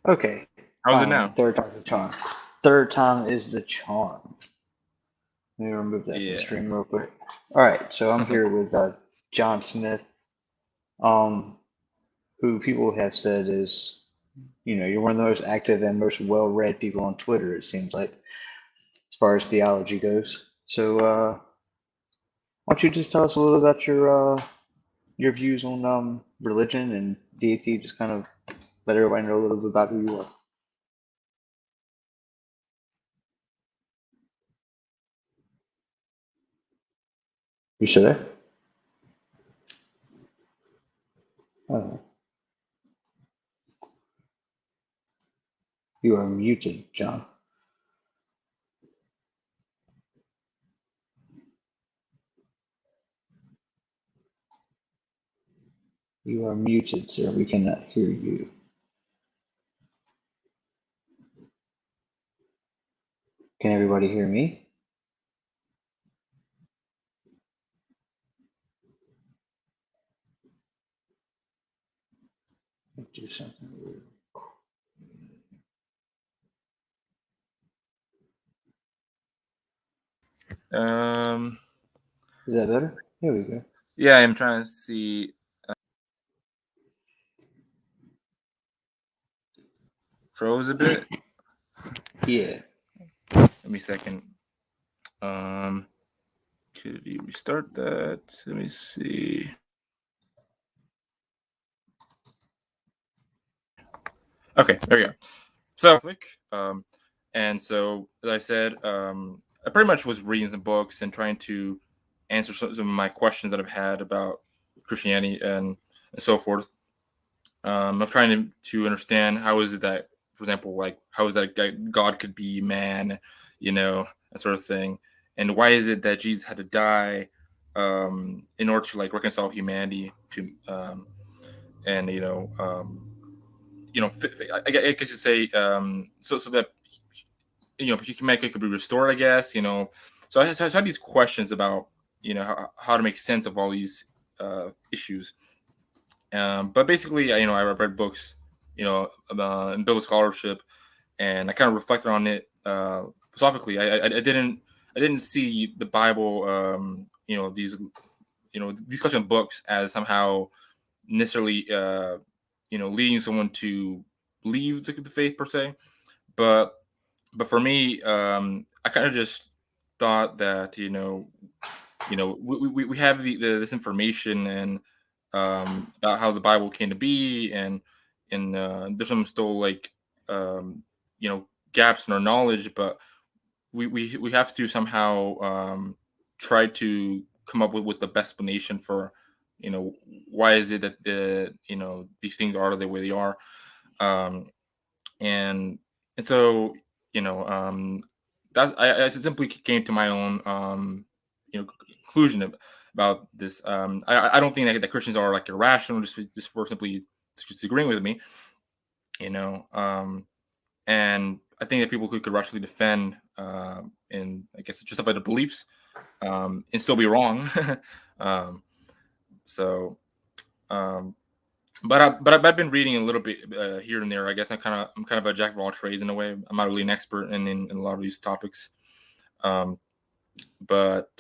Okay, How's it finally, now? third time's the charm. Third time is the charm. Let me remove that from the Yeah. stream real quick. All right, so I'm here with John Smith, um, who people have said is, you're one of the most active and most well-read people on Twitter, it seems like, as far as theology goes. So, why don't you just tell us a little about your views on religion and deity? Just kind of let everybody know a little bit about who you are. You still there? Oh, you are muted, John. You are muted, sir. We cannot hear you. Can everybody hear me? Let's do something weird. Um. Is that better? Here we go. Yeah, I'm trying to see. Froze a bit. Yeah. Let me a second. Um. Could you restart that? Let me see. Okay, there we go. So, and so as I said, I pretty much was reading some books and trying to answer some of my questions that I've had about Christianity and so forth. Of trying to understand how is it that, for example, like how is that God could be man, that sort of thing, and why is it that Jesus had to die in order to like reconcile humanity to and I guess you say so that humanity could be restored, I guess. So I had these questions about how to make sense of all these issues. But basically, I read books, in biblical scholarship, and I kind of reflected on it philosophically. I didn't see the Bible, these collection of books as somehow necessarily, leading someone to leave the faith per se. But for me, I kind of just thought that we have this information and about how the Bible came to be, and there's some still like gaps in our knowledge, but we have to somehow try to come up with the best explanation for you know why is it that these things are the way they are, um, and so you know that I simply came to my own conclusion about this. I don't think that Christians are like irrational just for simply disagreeing with me, you know. And I think that people could rationally defend and I guess justify their beliefs and still be wrong. um, so, um, I've been reading a little bit here and there. I guess I'm kind of a jack of all trades in a way. I'm not really an expert in a lot of these topics. Um, but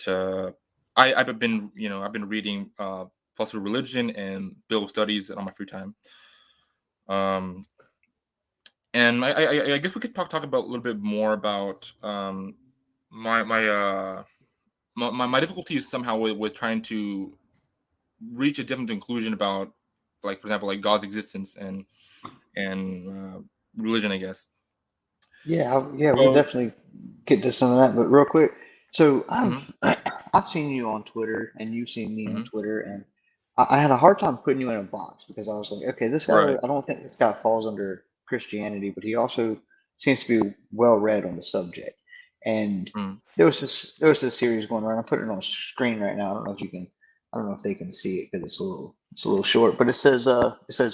I've been reading philosophy of religion and biblical studies on my free time. Um, and I guess we could talk about a little bit more about my my uh my difficulties somehow with trying to reach a different conclusion about, like, for example, like God's existence and religion, I guess. Yeah, we'll So, definitely get to some of that. But real quick, so hmm I've seen you on Twitter, and you've seen me on hmm Twitter, and I had a hard time putting you in a box because I was like, okay, this guy, right, I don't think this guy falls under Christianity, but he also seems to be well read on the subject. And mm, there was this series going around. I'm putting it on screen right now. I don't know if they can see it because it's a little short, but it says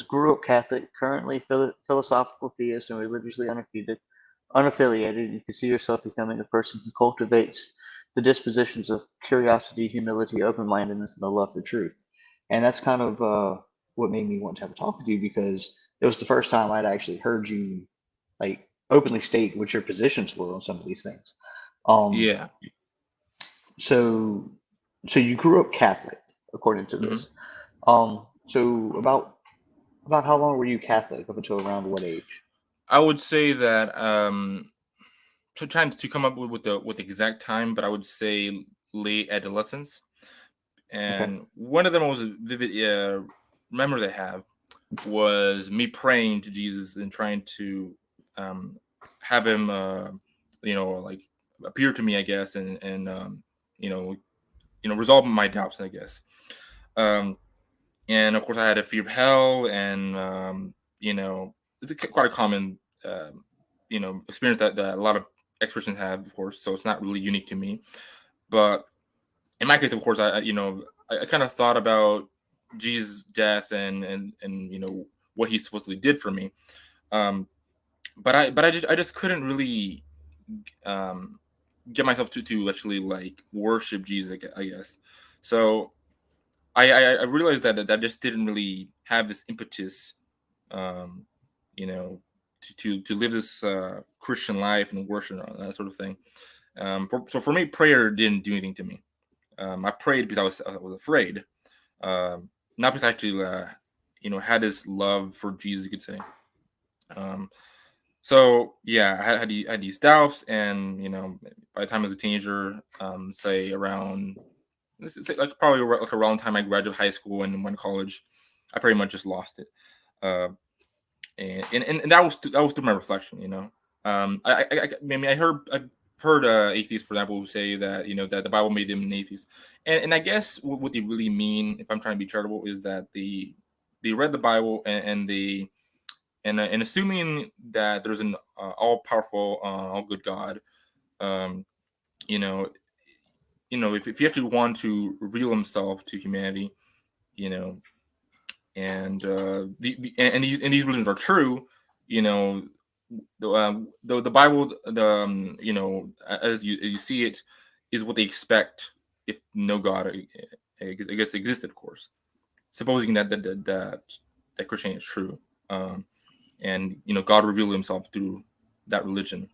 grew up Catholic, currently philosophical theist and religiously unaffiliated. You can see yourself becoming a person who cultivates the dispositions of curiosity, humility, open-mindedness, and a love for truth. And that's kind of what made me want to have a talk with you because it was the first time I'd actually heard you like openly state what your positions were on some of these things. Um, Yeah. so so you grew up Catholic, according to Hmm. this. So about how long were you Catholic up until around what age? I would say that so trying to come up with the exact time, but I would say late adolescence. Okay. And one of the most vivid memories I have was me praying to Jesus and trying to um, have him, like appear to me, I guess, and you know, resolve my doubts, I guess. Um, and of course, I had a fear of hell, and it's quite a common, experience that a lot of ex-Christians have, of course. So it's not really unique to me. But in my case, of course, I kind of thought about Jesus' death and what he supposedly did for me. Um, but I just couldn't really um, get myself to actually like worship Jesus, I guess. So I realized that just didn't really have this impetus, um, you know, to live this Christian life and worship and that sort of thing. So for me, prayer didn't do anything to me. I prayed because I was afraid, not because I actually had this love for Jesus, you could say. Um, so yeah, I had these doubts, and by the time I was a teenager, say around this is like probably like around the time I graduated high school and went to college, I pretty much just lost it. Uh, and that was through my reflection. I've heard atheists, for example, who say that that the Bible made them an atheist, and I guess what they really mean, if I'm trying to be charitable, is that they read the Bible and assuming that there's an all powerful, all good God. Um, you know, if you actually want to reveal Himself to humanity, you know, and these religions are true, you know, the Bible, as you see it, is what they expect if no God, I guess, existed, of course, supposing that Christianity is true, and God revealed Himself through that religion.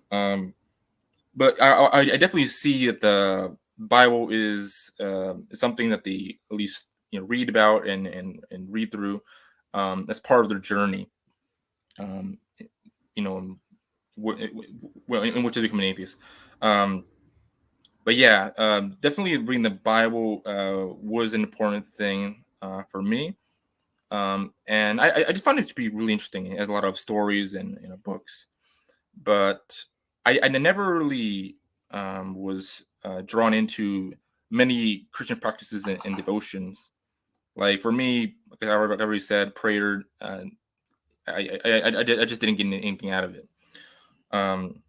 Um, but I definitely see that the Bible is something that they at least read about and read through, as part of their journey. Um, you know, in which they become an atheist. Um, but yeah, definitely reading the Bible was an important thing for me. And I just found it to be really interesting. It has a lot of stories and books, but I never really was drawn into many Christian practices and devotions. Like for me, like I already said, prayer. I just didn't get anything out of it. Um,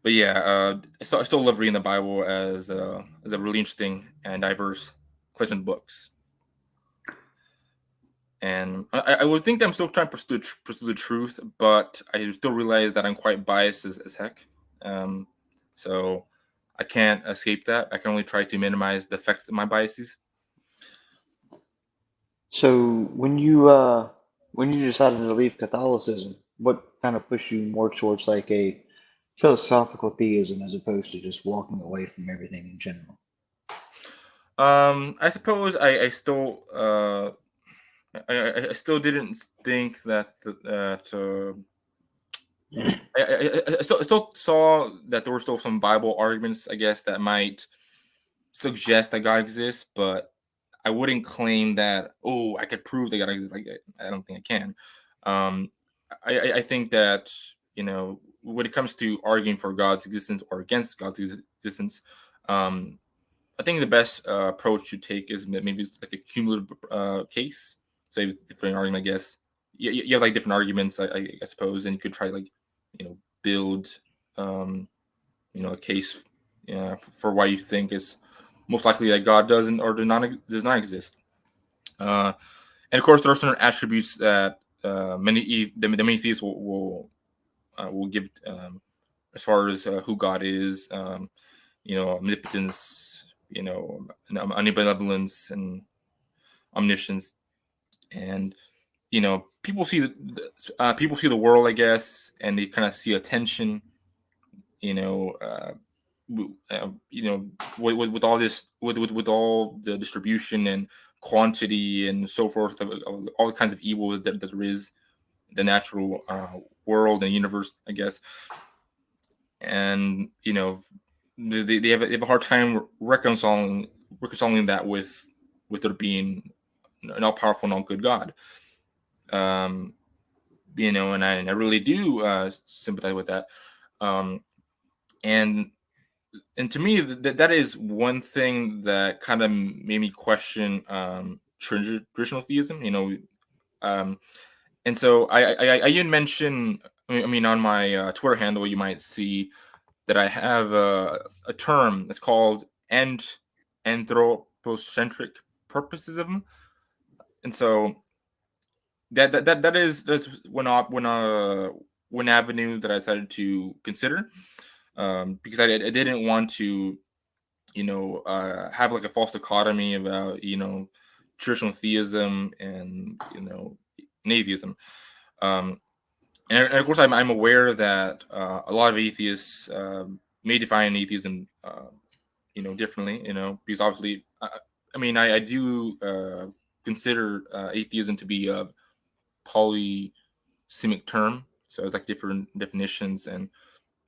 but yeah, I still love reading the Bible as a really interesting and diverse collection of books. And I would think that I'm still trying to pursue the truth, but I still realize that I'm quite biased as heck. Um, so I can't escape that. I can only try to minimize the effects of my biases. So when you decided to leave Catholicism, what kind of pushed you more towards like a philosophical theism as opposed to just walking away from everything in general? I suppose I still I still didn't think that I still saw that there were still some Bible arguments, I guess, that might suggest that God exists, but I wouldn't claim that. Oh, I could prove that God exists. Like I don't think I can. Um, I think that when it comes to arguing for God's existence or against God's existence, um, I think the best approach to take is maybe it's like a cumulative case. So you have different argument, I guess. You have like different arguments, I suppose, and you could try like build um, a case for why you think is most likely that God doesn't or does not exist. Uh, and of course, there are certain attributes that the many theists will give, as far as who God is. Omnipotence, omnibenevolence, and omniscience. And people see people see the world, I guess, and they kind of see a tension. You know, with all this, with all the distribution and quantity and so forth of all kinds of evils that there is the natural world and universe, I guess. And they have a hard time reconciling that with there being an all powerful and all good God. um and I really do sympathize with that. um and and to me, that is one thing that kind of made me question traditional theism. um and so I even mentioned, I mean, on my Twitter handle, you might see that I have a term that's called anthropocentric purposism. And so that's one avenue that I decided to consider, because I didn't want to have like a false dichotomy about traditional theism and atheism. um, and of course I'm aware that a lot of atheists may define atheism differently, because obviously I mean I do consider atheism to be a polysemic term, so it's like different definitions, and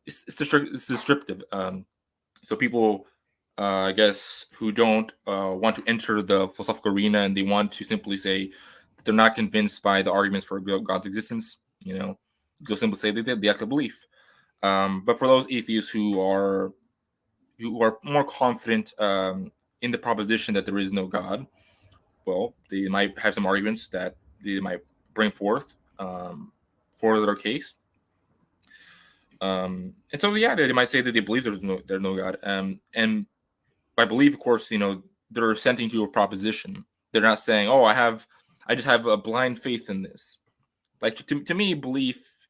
it's descriptive. So people, I guess, who don't want to enter the philosophical arena and they want to simply say that they're not convinced by the arguments for God's existence, they'll simply say they have a belief. But for those atheists who are more confident in the proposition that there is no God, well, they might have some arguments that they might bring forth for their case. And so, yeah, they might say that they believe there's no God. And by belief, of course, they're assenting to a proposition. They're not saying, "Oh, I just have a blind faith in this." Like to me, belief,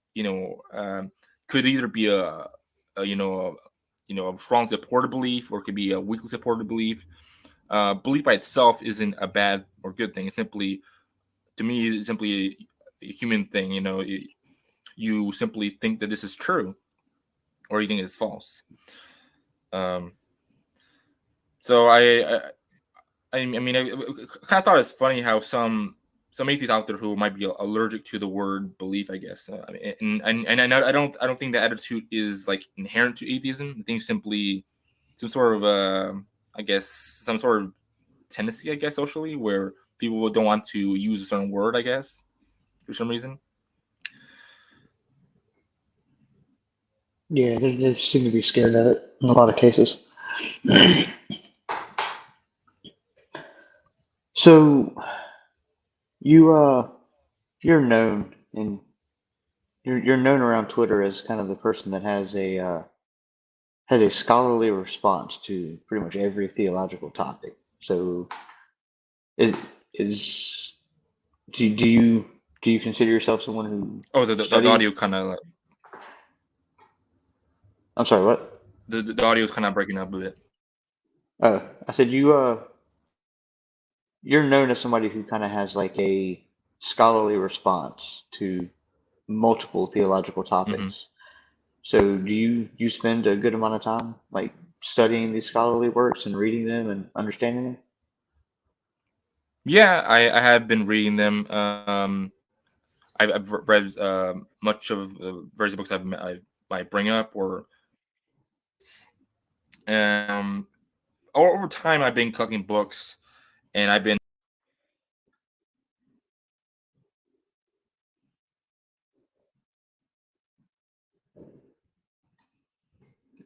could either be a a strong supported belief, or it could be a weakly supported belief. Belief by itself isn't a bad or good thing. It's simply, to me, it's simply a human thing. You simply think that this is true, or you think it's false. Um, so I kind of thought it's funny how some atheists out there who might be allergic to the word belief, I guess. I don't think the attitude is like inherent to atheism. I think simply some sort of I guess some sort of tendency, I guess, socially, where people don't want to use a certain word, I guess, for some reason. Yeah, they seem to be scared of it in a lot of cases. So you you're known and you're known around Twitter as kind of the person that has a scholarly response to pretty much every theological topic. So is is do you consider yourself someone who Oh, the studies? audio kind of I'm sorry, what? the audio is kind of breaking up a bit. I said you're known as somebody who kind of has like a scholarly response to multiple theological Hmm. topics. So do you spend a good amount of time like studying these scholarly works and reading them and understanding them? Yeah, I have been reading them. I've read much of the various books I might bring up, or um, over time I've been collecting books, and I've been.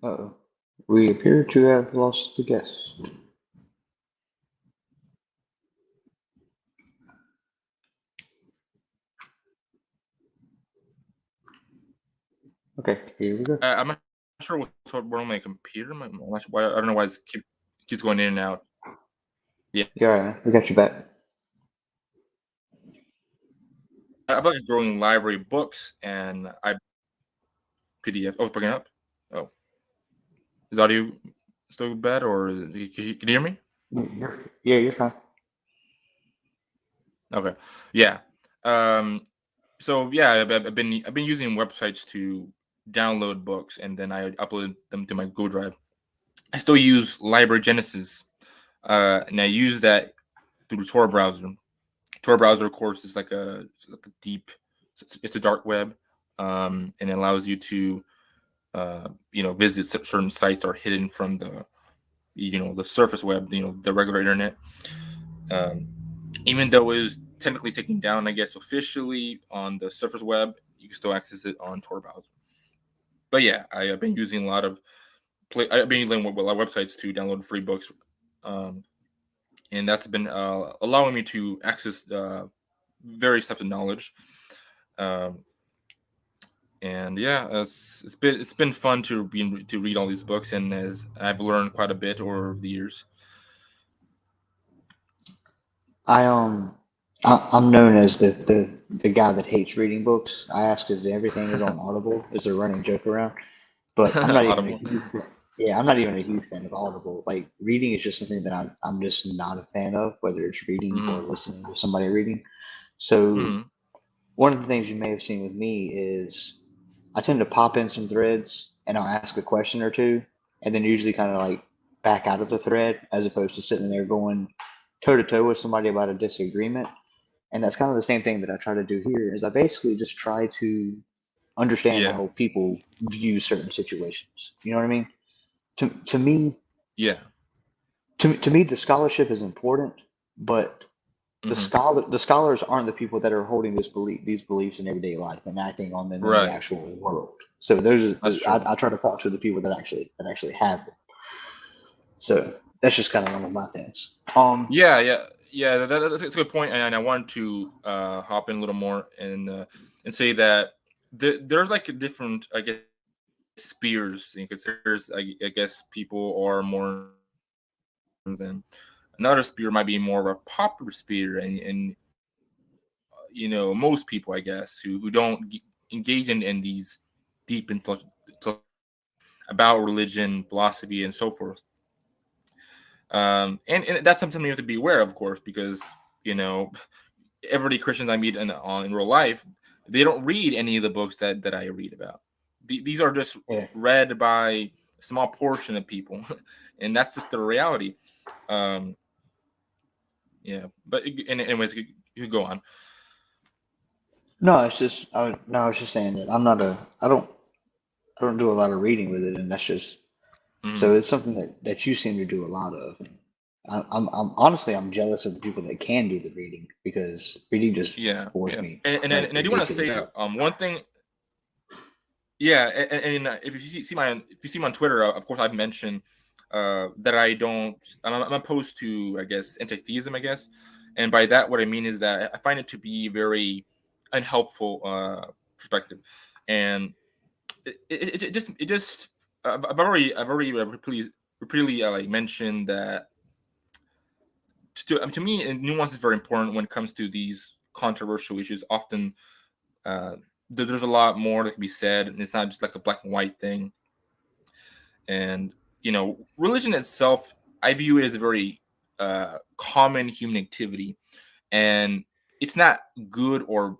Uh-oh. We appear to have lost the guest. Okay, here we go. I'm not sure what's wrong with my computer. I'm not sure why, I don't know why it keeps going in and out. Yeah, Yeah, all right, man. We got you back. I've got a growing library of books, and I PDF. Oh, it's breaking up. Oh, is audio still bad, or can you hear me? Yeah, you're fine. Okay. Yeah. Um, so yeah, I've been using websites to download books, and then I upload them to my Google Drive. I still use Library Genesis, and I use that through the Tor browser. Tor browser, of course, is like a deep, it's a dark web, and it allows you to visit certain sites that are hidden from the surface web, the regular internet. Um, Even though it was technically taken down, I guess officially on the surface web, you can still access it on Tor browser. But yeah, I've been using a lot of I've been using a lot of websites to download free books, um, and that's been allowing me to access various types of knowledge. Um, and yeah, it's been fun to read all these books, and as I've learned quite a bit over the years. I I'm known as the guy that hates reading books. I ask because everything is on Audible. Is a running joke around, but I'm not even a Audible. huge fan. Yeah, I'm not even a huge fan of Audible. Like reading is just something that I'm just not a fan of, whether it's reading or Hmm. listening to somebody reading. So Hmm. one of the things you may have seen with me is I tend to pop in some threads and I'll ask a question or two, and then usually kind of like back out of the thread as opposed to sitting there going toe to toe with somebody about a disagreement. And that's kind of the same thing that I try to do here is I basically just try to understand Yeah. how people view certain situations. You know what I mean? To me, Yeah. to me, the scholarship is important, but Hmm. the scholars aren't the people that are holding these beliefs in everyday life and acting on them in the Right. actual world. So those are That's true. I try to talk to the people that actually have them. So that's just kind of one of my things. Yeah, yeah, yeah. That's a good point, and I wanted to hop in a little more and say that there's like a different, I guess, spheres. Because I guess people are more and another sphere might be more of a popular sphere, and most people, I guess, who don't engage in these deep about religion, philosophy, and so forth. And that's something you have to be aware of course, because you know everyday Christians I meet in real life, they don't read any of the books that I read about. These are just yeah. read by a small portion of people, and that's just the reality. Um, yeah, but anyways, you go on. No, it's just no, I was just saying that I'm not a I don't do a lot of reading with it, and that's just so Mhm. it's something that you seem to do a lot of. I'm honestly I'm jealous of the people that can do the reading because reading just Yeah, bores yeah, me and like I do want to say ridiculously. one thing. Yeah, and if you see me on Twitter, of course I've mentioned that I'm opposed to, I guess, anti-theism, I guess, and by that what I mean is that I find it to be very unhelpful perspective, and it just I've already repeatedly like mentioned that to me nuance is very important when it comes to these controversial issues. Often uh, there's a lot more that can be said, and it's not just like a black and white thing. And religion itself, I view it as a very common human activity, and it's not good or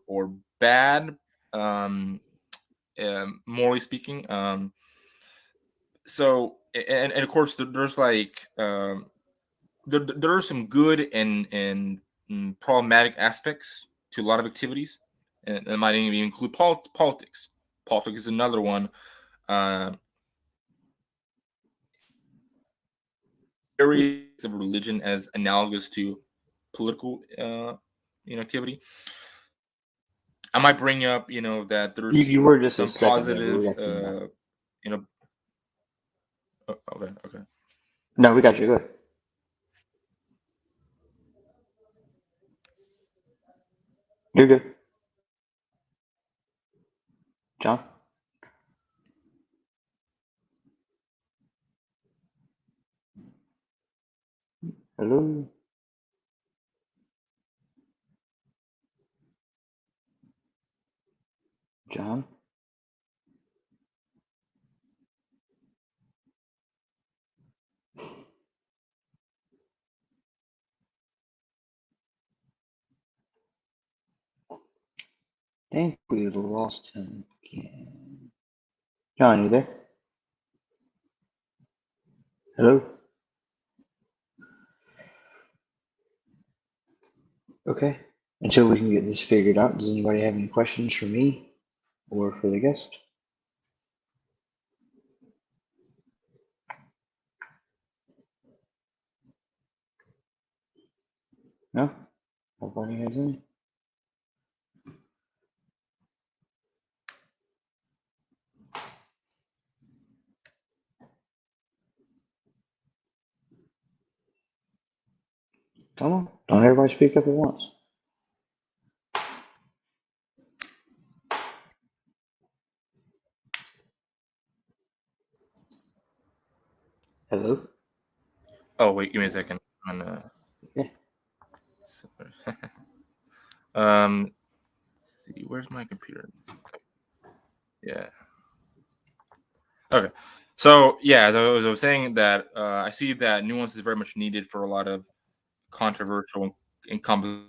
bad, um, morally speaking. And of course, there's like there are some good and problematic aspects to a lot of activities, and it might even include politics. Politics is another one. Uh, Areas of religion as analogous to political, activity. I might bring up, that there's You were just a some second there, but we positive, got you now. you know. Okay, okay. No, we got you. Good. You're good, John. Hello, John. think we lost him again. John, you there? Hello? Okay. Until we can get this figured out, does anybody have any questions for me or for the guest? No? Nobody has any? Come on. Don't everybody speak up at once. Hello? Oh wait, give me a second. On Yeah. let's see, where's my computer? Yeah. Okay. So yeah, as I was saying that I see that nuance is very much needed for a lot of controversial and complicated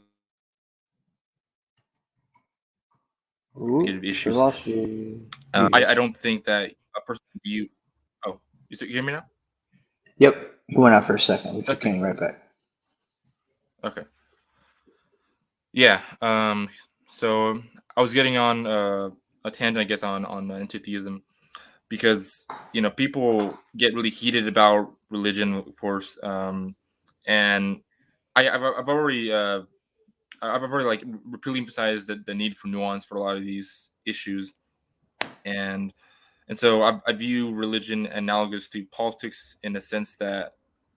Ooh, we issues. lost you. There you go. I don't think that a person view. Oh, you hear me now? Yep. You went out for a second, but you Testing. came right back. Okay. Yeah. So I was getting on a tangent, I guess, on anti-theism because people get really heated about religion, of course, and I've already I've already like repeatedly emphasized the need for nuance for a lot of these issues, and so I view religion analogous to politics in the sense that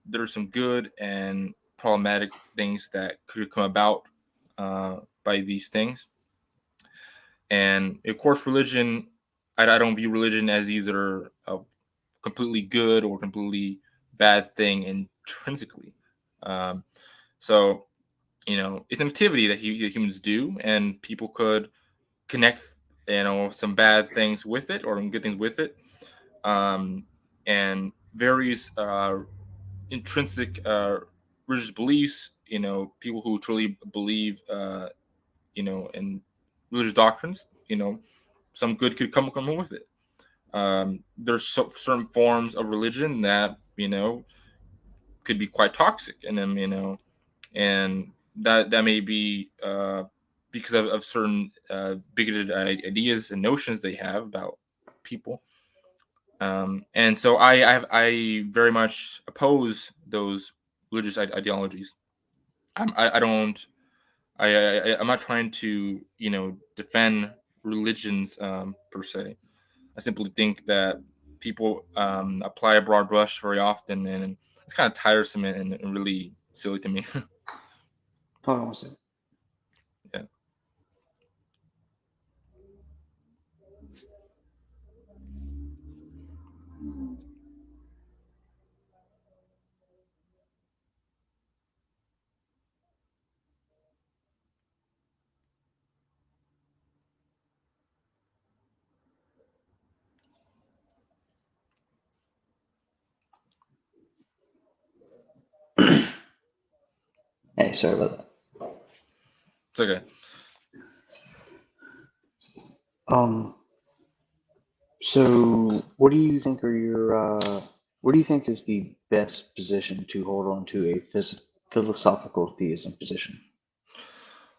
there's some good and problematic things that could come about by these things, and of course, religion. I don't view religion as either a completely good or completely bad thing intrinsically. Um, so it's an activity that humans do, and people could connect, some bad things with it or good things with it, um, and various intrinsic religious beliefs. People who truly believe, in religious doctrines. Some good could come with it. There's certain forms of religion that could be quite toxic, and then and that may be because of certain bigoted ideas and notions they have about people. And so I very much oppose those religious ideologies. I don't I'm not trying to defend religions per se. I simply think that people apply a broad brush very often, and it's kind of tiresome and really silly to me. Hold on one second. Yeah, Hey, sorry about it's okay. that. So what do you think are your what do you think is the best position to hold on to a philosophical theism position?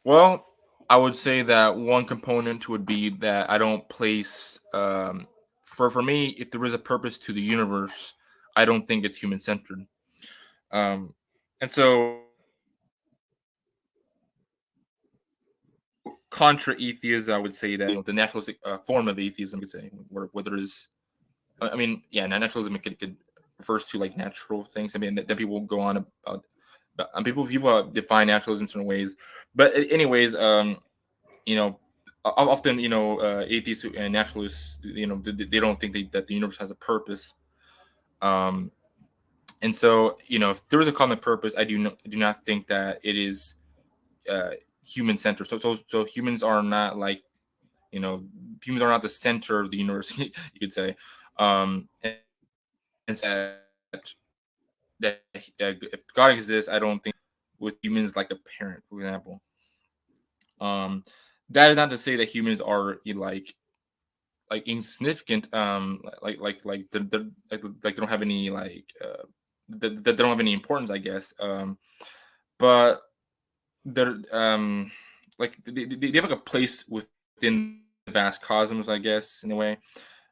Well, I would say that one component would be that I don't place for me, if there is a purpose to the universe, I don't think it's human centered. Um, and so contra atheism, I would say that the naturalistic form of atheism, could say, where there is, I mean, yeah, naturalism could refers to like natural things. I mean, that people go on about, and people define naturalism in certain ways. But anyways, often atheists and naturalists, they don't think that the universe has a purpose. Um, and so if there is a common purpose, I do not think that it is uh, human centered. So humans are not like you know humans are not the center of the universe. You could say, and that if God exists, I don't think with humans like a parent, for example. Um, that is not to say that humans are insignificant, like they don't have any that they don't have any importance, I guess. But they're they have like a place within the vast cosmos, I guess, in a way.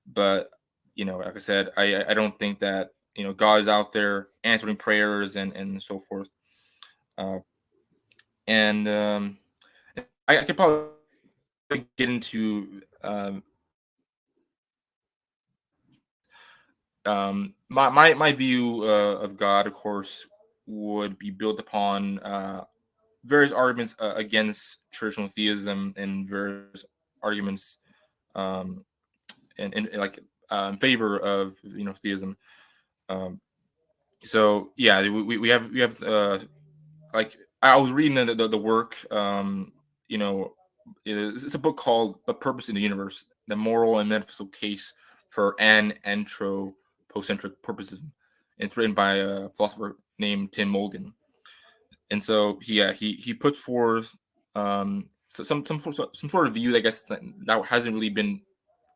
But like I said, I don't think that God is out there answering prayers and so forth. Uh, and I could probably get into my view of God, of course, would be built upon various arguments against traditional theism and various arguments um, in favor of theism. Um, so yeah, we have like I was reading the work. You know, it's a book called "The Purpose in the Universe: The Moral and Metaphysical Case for an Anthropocentric Purposism." And it's written by a philosopher named Tim Morgan. And so he puts forth some sort of view, I guess, that hasn't really been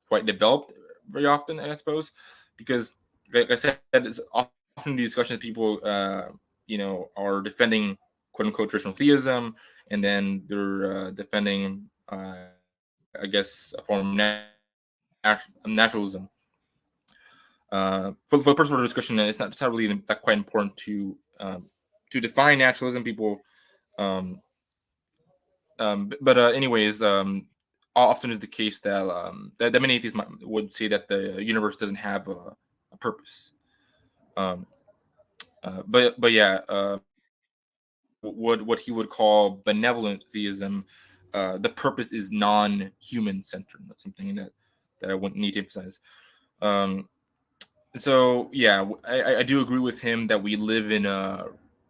quite developed very often, I suppose, because like I said, it's often these discussions people are defending quote unquote traditional theism, and then they're defending I guess a form of naturalism. For the purpose of the discussion, it's not really that quite important to define naturalism. People um, but anyways, often is the case that that many atheists would say that the universe doesn't have a purpose. Um, but yeah, what he would call benevolent theism, the purpose is non-human centered. That's something that I wouldn't need to emphasize. Um, so yeah, I do agree with him that we live in a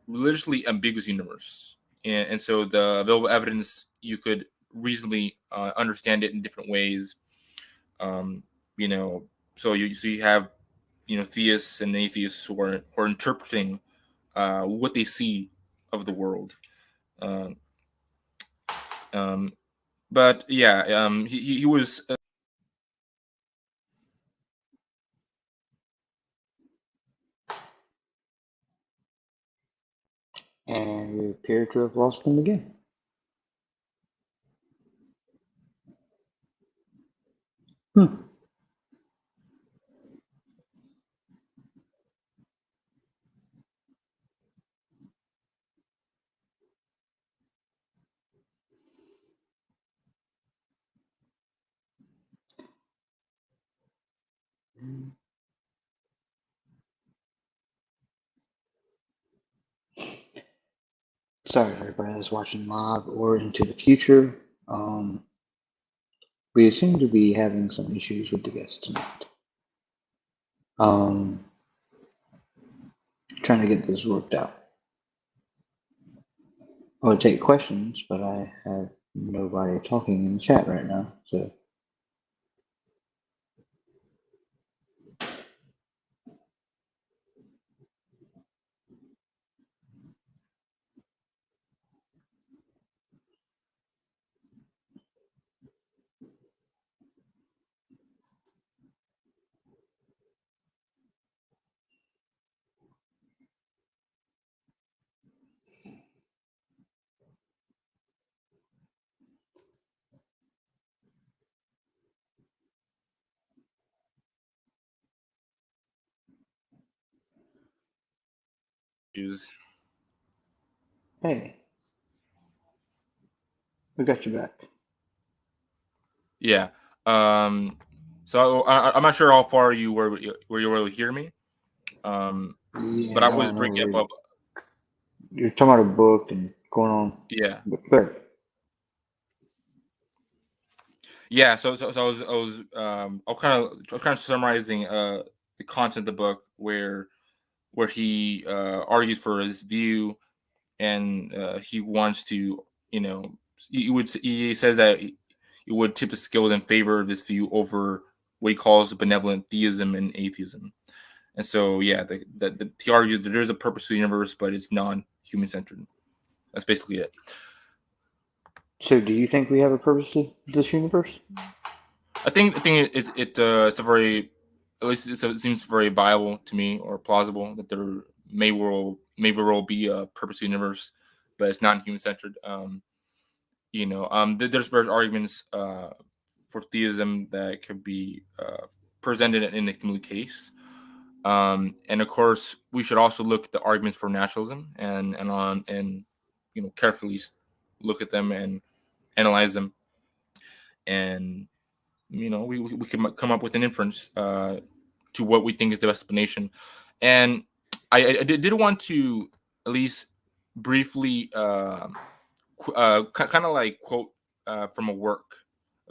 religiously ambiguous universe, and so the available evidence you could reasonably understand it in different ways. Um, you know, so you have theists and atheists who are interpreting what they see of the world. Um, um, but yeah, he was And we appear to have lost him again. Hmm. Sorry, everybody that's watching live or into the future. We seem to be having some issues with the guests tonight. Um, Trying to get this worked out. I would take questions, but I have nobody talking in the chat right now, so issues. hey, we got you back. Yeah. Um, so I'm not sure how far you were you able to hear me. But I Yeah, I was don't know bringing where up. you're talking about a book and going on, Yeah, but good. yeah. So I was kind of summarizing the content of the book where he argues for his view, and he wants to he says that he would tip the scales in favor of this view over what he calls benevolent theism and atheism. And so yeah, he argues that there's a purpose to the universe, but it's non-human centered. That's basically it. So, do you think we have a purpose to this universe? I think it's a very, at least it seems very viable to me, or plausible, that there may very well be a purpose to the universe, but it's not human centered. There's various arguments for theism that could be presented in a complete case. And of course, we should also look at the arguments for naturalism, and carefully look at them and analyze them, and we can come up with an inference to what we think is the best explanation. And I did want to at least briefly kind of like quote from a work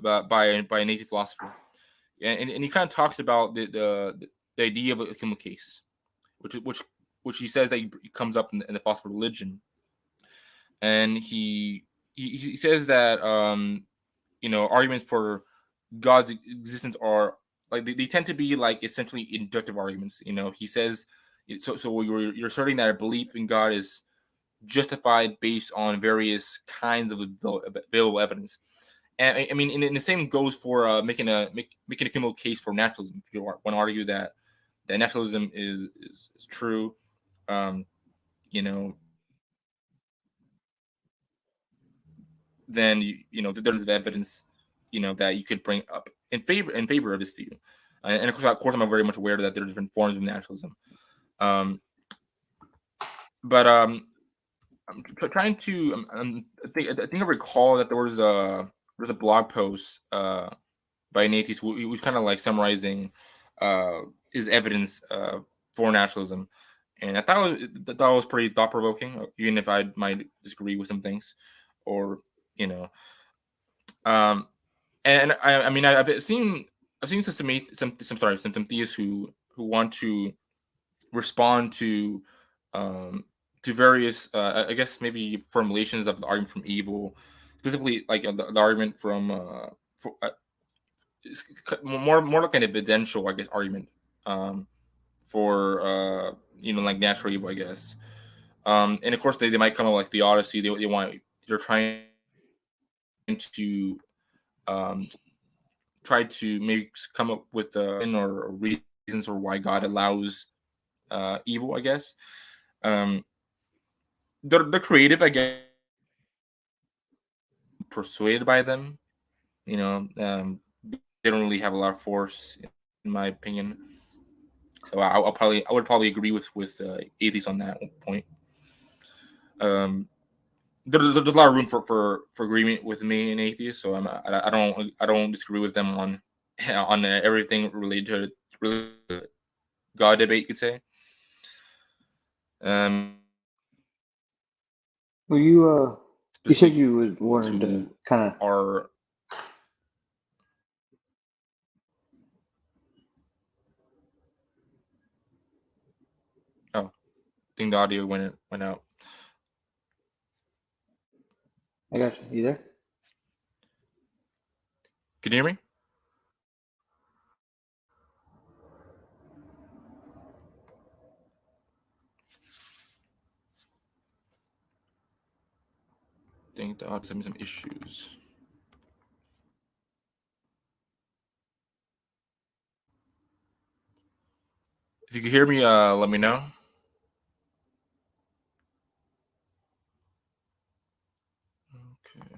by an atheist philosopher, and he kind of talks about the idea of a human case, which he says that he comes up in the philosophy of religion. And he says that arguments for God's existence are like they tend to be like essentially inductive arguments. He says, so you're asserting that a belief in God is justified based on various kinds of available evidence. And I mean, and the same goes for making a criminal case for naturalism. If you want to argue that naturalism is true, um, you know, then there's evidence, that you could bring up in favor of this view. And of course, I'm very much aware that there's different forms of naturalism. Um, but I'm trying to. I think I recall that there was a blog post by an atheist who was kind of like summarizing uh, his evidence for naturalism, and I thought it was pretty thought provoking, even if I might disagree with some things, or you know. Um, and I mean, I've seen some theists who want to respond um to various I guess maybe formulations of the argument from evil, specifically like the argument from for, more like an evidential, I guess, argument for like natural evil, I guess. And of course they might come up like the Odyssey. They're trying to um maybe come up with or reasons for why God allows evil, I guess. Um, they're creative, I guess, persuaded by them. They don't really have a lot of force, in my opinion. So I would probably agree with atheists on that point. Um, there's a lot of room for agreement with me and atheists, so I don't disagree with them on on everything related to God debate, you could say. Um, Well, you said Specifically you would wanted to to kind of. our oh, I think the audio went out. I got you. You there? Can you hear me? I think the audio's having some issues. If you can hear me, let me know. Okay.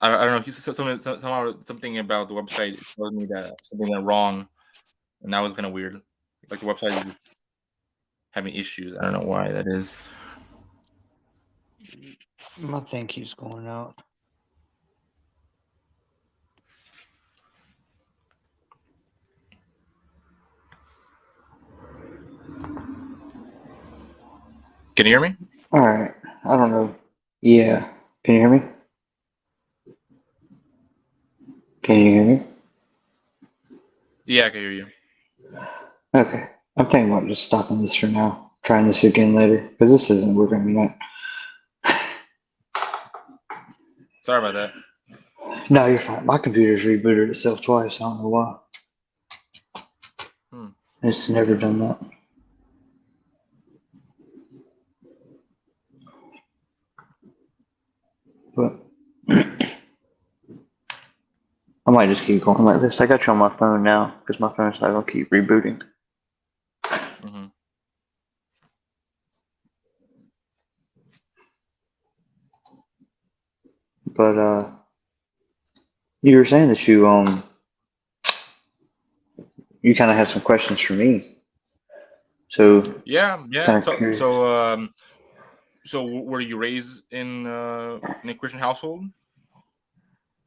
I don't know. He said something about the website told me that something went wrong, and that was kind of weird. Like the website is just having issues. I don't know why that is. My thing keeps going out. Can you hear me? All right. I don't know. Yeah. Can you hear me? Can you hear me? Yeah, I can hear you. Okay. I'm thinking about just stopping this for now. Trying this again later because this isn't working tonight. Sorry about that. No, you're fine. My computer's rebooted itself twice. I don't know why. Hmm. It's never done that. But I might just keep going like this. I got you on my phone now because my phone's not gonna keep rebooting. Mm-hmm. But you were saying that you kind of had some questions for me. So Yeah, yeah. kind of So, curious. were you raised in a Christian household?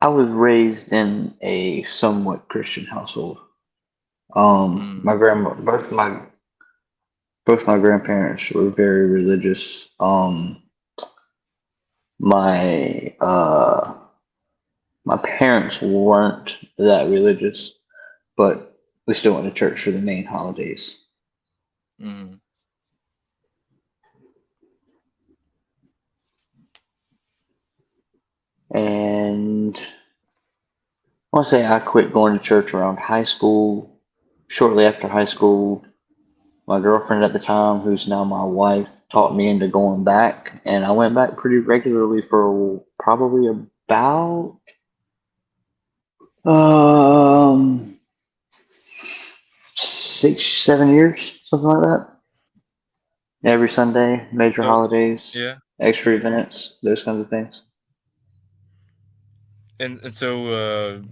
I was raised in a somewhat Christian household. Mm. My grandma, both my grandparents were very religious. My my parents weren't that religious, but we still went to church for the main holidays. Mm. And I want to say I quit going to church around high school. Shortly after high school, my girlfriend at the time, who's now my wife, talked me into going back, and I went back pretty regularly for probably about um 6, 7 years, something like that. Every Sunday, major So, holidays, yeah. extra events, those kinds of things. And so,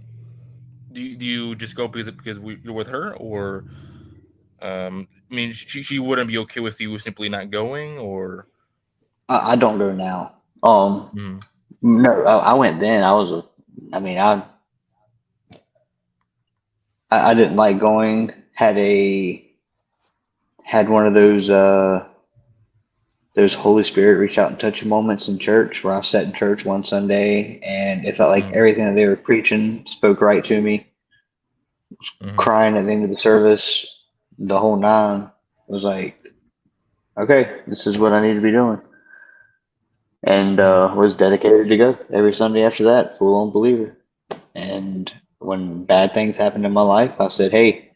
do you just go because you're with her, or I mean, she wouldn't be okay with you simply not going, or I don't go now. mm, No, I went then. I mean, I didn't like going. Had one of those Holy Spirit reach out and touch you moments in church where I sat in church one Sunday and it felt like mm, everything that they were preaching spoke right to me. mm, Crying at the end of the service, the whole nine. I was like, okay, this is what I need to be doing, and mm, was dedicated to go every Sunday after that, full on believer. And when bad things happened in my life, I said, hey,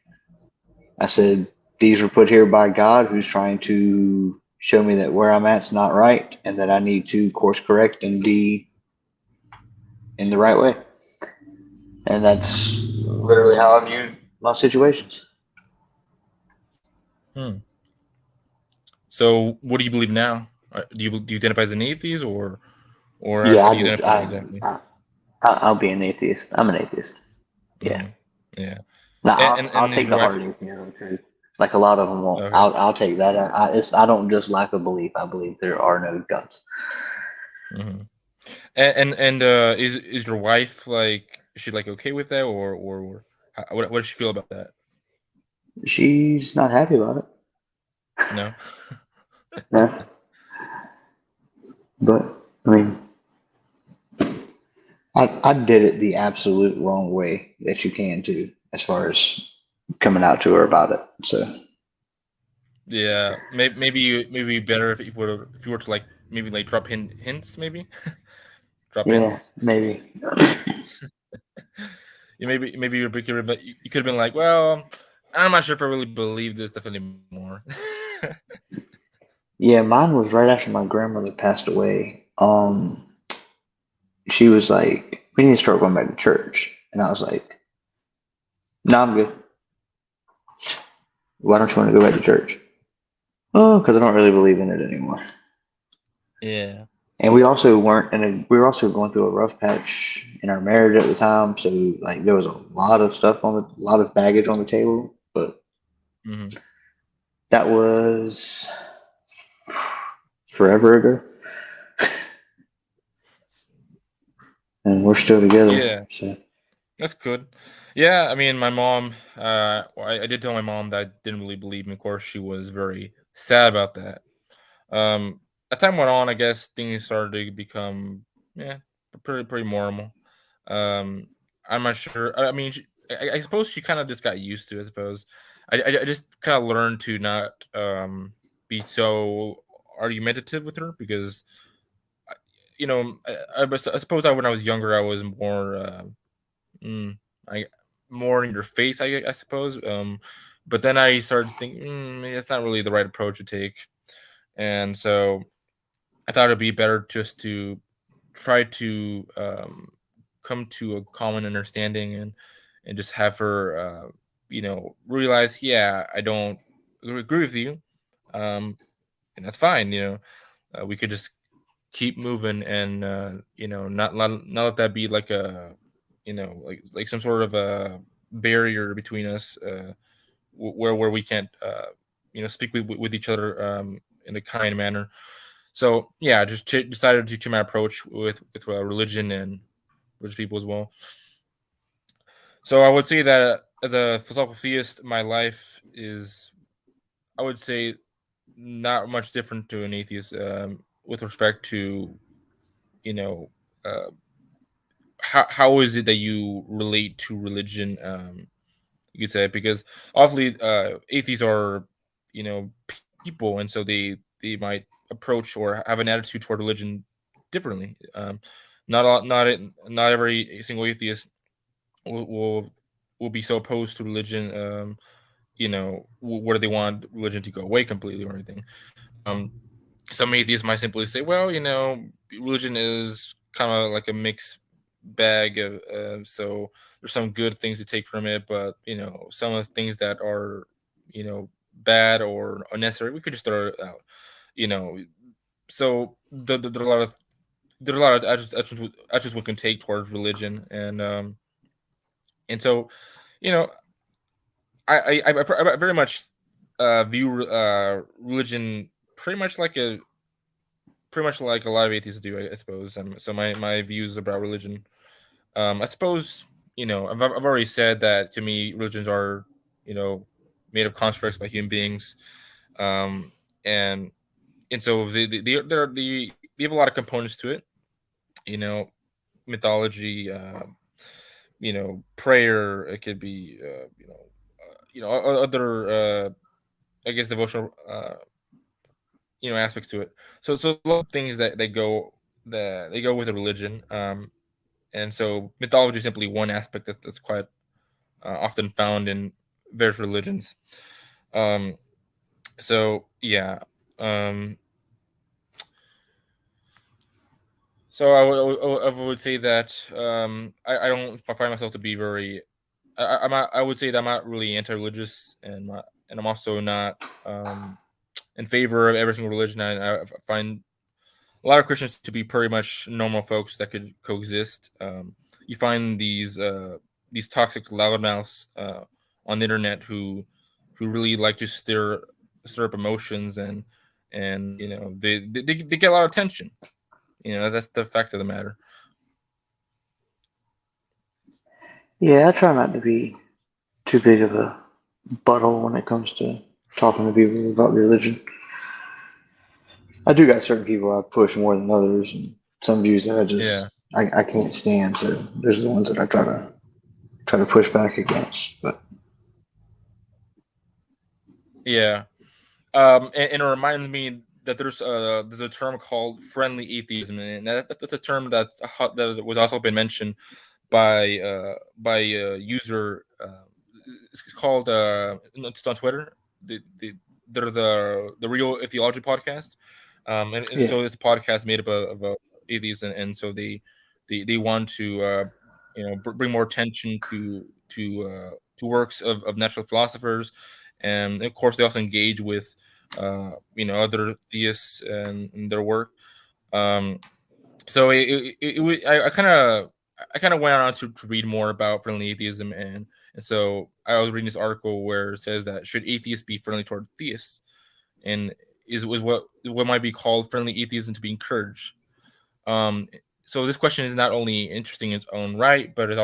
I said, these were put here by God who's trying to show me that where I'm at's not right and that I need to course correct and be in the right way. And that's literally how I view my situations. mm. So, what do you believe now? Do you identify as an atheist, or Yeah, how I do you just identify exactly? I'll be an atheist. I'm an atheist. Yeah. Mm, yeah. Now And, I'll is take your the wife hard atheism too. Like a lot of them won't. okay? I'll take that. I don't just lack a belief. I believe there are no gods. Hmm. And is your wife like? Is she like okay with that, or what does she feel about that? She's not happy about it. No. No, but I mean, I did it the absolute wrong way that you can too, as far as coming out to her about it. So Yeah, maybe better if you were to like maybe like drop hints maybe drop yeah, hints. maybe. Yeah, maybe you could have been like, well, I'm not sure if I really believe this stuff anymore. Yeah, mine was right after my grandmother passed away. She was like, "We need to start going back to church," and I was like, "No, I'm good. Why don't you want to go back to church?" Oh, because I don't really believe in it anymore. Yeah. And we also weren't, and we were also going through a rough patch in our marriage at the time. So like there was a lot of stuff on a lot of baggage on the table. But Hmm. that was forever ago, and we're still together. Yeah, So that's good. Yeah, I mean, my mom. Well, I did tell my mom that I didn't really believe me. Of course, she was very sad about that. As time went on, I guess things started to become, yeah, pretty normal. Um, I'm not sure. I mean, I suppose she kind of just got used to it. I suppose I just kind of learned to not be so argumentative with her because I suppose that when I was younger, I was more mm, I more in your face. I suppose. But then I started thinking it's not really the right approach to take, and so I thought it'd be better just to try to come to a common understanding and just have her, realize, yeah, I don't agree with you, um, and that's fine. We could just keep moving and not let that be like a, like some sort of a barrier between us, where we can't, speak with each other in a kind manner. So yeah, I just decided to my approach with religion and religious people as well. So I would say that as a philosophical theist, my life is, I would say, not much different to an atheist, with respect to, you know uh, how is it that you relate to religion. You could say, because obviously atheists are, people, and so they might approach or have an attitude toward religion differently. Not every single atheist will will be so opposed to religion. Where they want religion to go away completely or anything. um some atheists might simply say, well, religion is kind of like a mixed bag of, so there's some good things to take from it, but some of the things that are, bad or unnecessary, we could just throw it out. you know so there are a lot of actions we can take towards religion, and so, you know I very much view religion pretty much like a lot of atheists do, I suppose. So my views about religion, I suppose, I've already said that to me religions are, you know made of constructs by human beings, um, and so they have a lot of components to it. You know, mythology, prayer. It could be, other, I guess, devotional, aspects to it. So a lot of things that they go with a religion. And so mythology is simply one aspect that's quite often found in various religions. Um, so yeah, um, so I would say that, I don't find myself to be very. I would say that I'm not really anti-religious, and I'm also not, in favor of every single religion. I find a lot of Christians to be pretty much normal folks that could coexist. You find these toxic loudmouths on the internet who really like to stir up emotions, and they get a lot of attention. That's the fact of the matter. yeah, I try not to be too big of a butthole when it comes to talking to people about religion. I do got certain people I push more than others, and some views that Yeah, I can't stand. So those are the ones that I try to push back against. But yeah. And it reminds me that there's a term called friendly atheism, and that's a term that was also been mentioned by user. It's called, it's on Twitter. They're the Real Theology podcast, and yeah, so it's a podcast made up of atheists, and so they want to, bring more attention to works of natural philosophers, and of course they also engage with, other theists and their work. Um, so I kind of went on to read more about friendly atheism, and so I was reading this article where it says that should atheists be friendly toward theists, and is what might be called friendly atheism to be encouraged. Um, so this question is not only interesting in its own right, but it's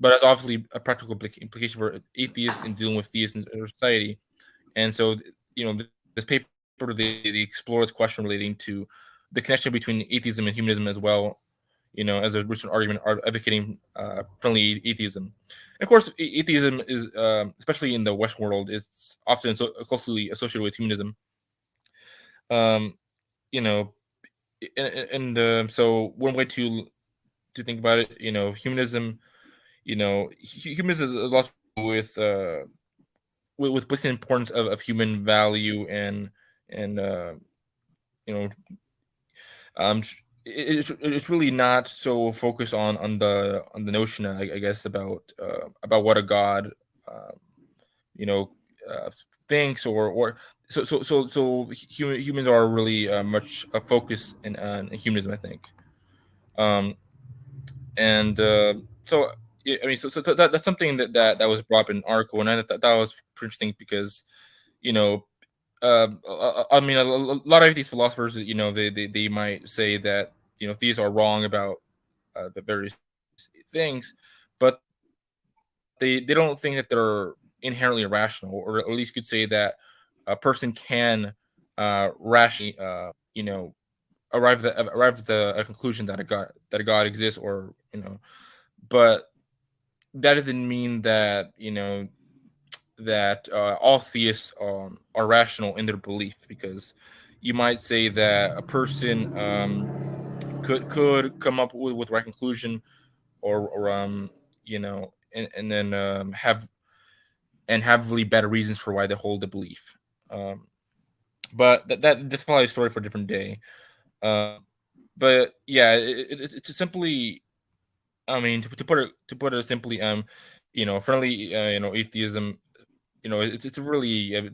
obviously a practical implication for atheists in dealing with theists in our society. And so, this paper they explore this question relating to the connection between atheism and humanism as well. As a recent argument advocating friendly atheism. And of course, atheism is, especially in the Western world, is often closely associated with humanism. Um, you know, so one way to think about it, humanism, humanism is a lot to do with placing importance of human value and you know it's really not so focused on the notion, I guess, about what a god um, you know uh, thinks, or humans are really much a focus in humanism, I think. um and so I mean, that's something that was brought up in an article, and I thought that was pretty interesting because you know I mean, a lot of these philosophers, they might say that these are wrong about the various things, but they don't think that they're inherently irrational, or at least could say that a person can rationally, arrive at a conclusion that a god exists, or but that doesn't mean that all theists are rational in their belief, because you might say that a person could come up with right conclusion, or and then have really better reasons for why they hold the belief. Um, but that's probably a story for a different day. But yeah, it's simply, I mean, to put it simply, friendly, atheism, it's really